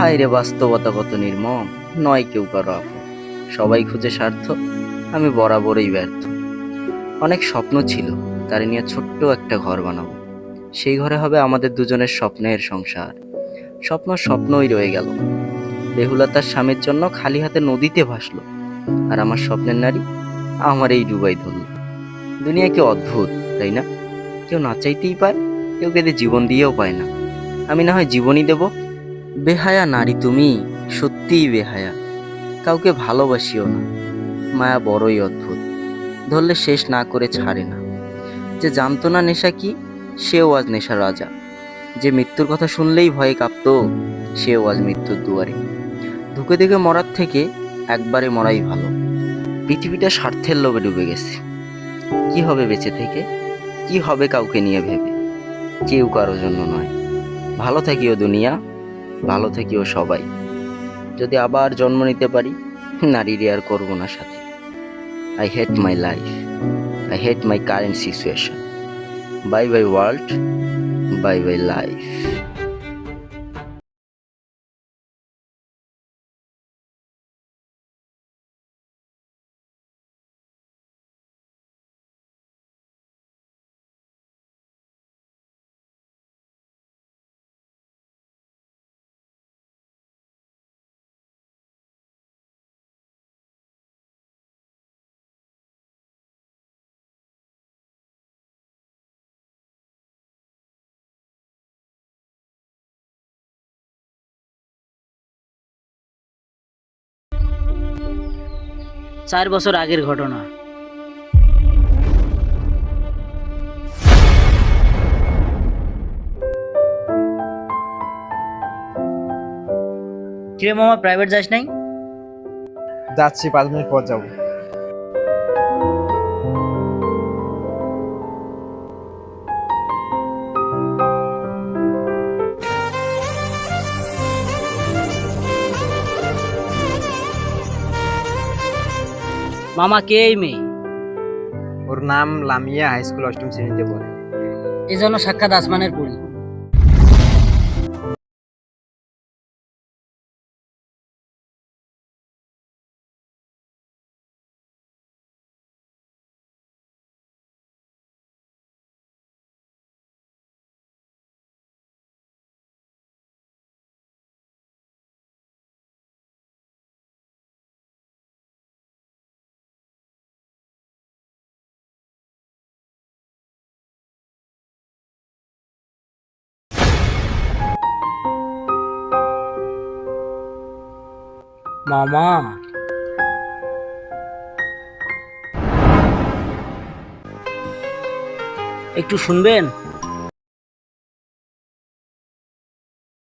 হায় রে, বাস্তবতা কত নির্মম। নয় কেউ কারো আপন, সবাই খুঁজে স্বার্থ, আমি বরাবরই ব্যর্থ। অনেক স্বপ্ন ছিল, তার নিয়ে ছোট্ট একটা ঘর বানাবো। সেই ঘরে হবে আমাদের দুজনের স্বপ্নের সংসার। স্বপ্ন স্বপ্নই রয়ে গেল। বেহুলা তার স্বামীর জন্য খালি হাতে নদীতে ভাসলো, আর আমার স্বপ্নের নারী আমার এই ডুবাই ধরল। দুনিয়া কি অদ্ভুত, তাই না? কেউ না চাইতেই পায়, কেউ কেঁদে জীবন দিয়েও পায় না। আমি না হয় জীবনই দেব। বেহায়া নারী তুমি, সত্যিই বেহায়া। কাউকে ভালোবাসিও না, মায়া বড়ই অদ্ভুত, ধরলে শেষ না করে ছাড়ে না। যে জানতো না নেশা কি, সেও আজ নেশার রাজা। যে মৃত্যুর কথা শুনলেই ভয়ে কাঁপতো, সেও আজ মৃত্যুর দুয়ারে। ধুকে ধুকে মরার থেকে একবারে মরাই ভালো। পৃথিবীটা স্বার্থের লোভে ডুবে গেছে। কি হবে বেঁচে থেকে, কি হবে কাউকে নিয়ে ভেবে? কেউ কারো জন্য নয়। ভালো থাকিও দুনিয়া, ভালো থাকিও সবাই। যদি আবার জন্ম নিতে পারি, নারীর আর করবো না সাথে। I hate my life, I hate my current situation. Bye bye world, bye bye life. 4 বছর আগের ঘটনা। কিরে মামা, প্রাইভেট যাস নাই? যাচ্ছি, 5 মিনিট পর যাবো। মামা, কে এই মেয়ে? ওর নাম লামিয়া, হাই স্কুল 8ম শ্রেণীতে পড়ে। এই জন্য সাক্ষাৎ আসমানের পরি। মামা, একটু শুনবেন?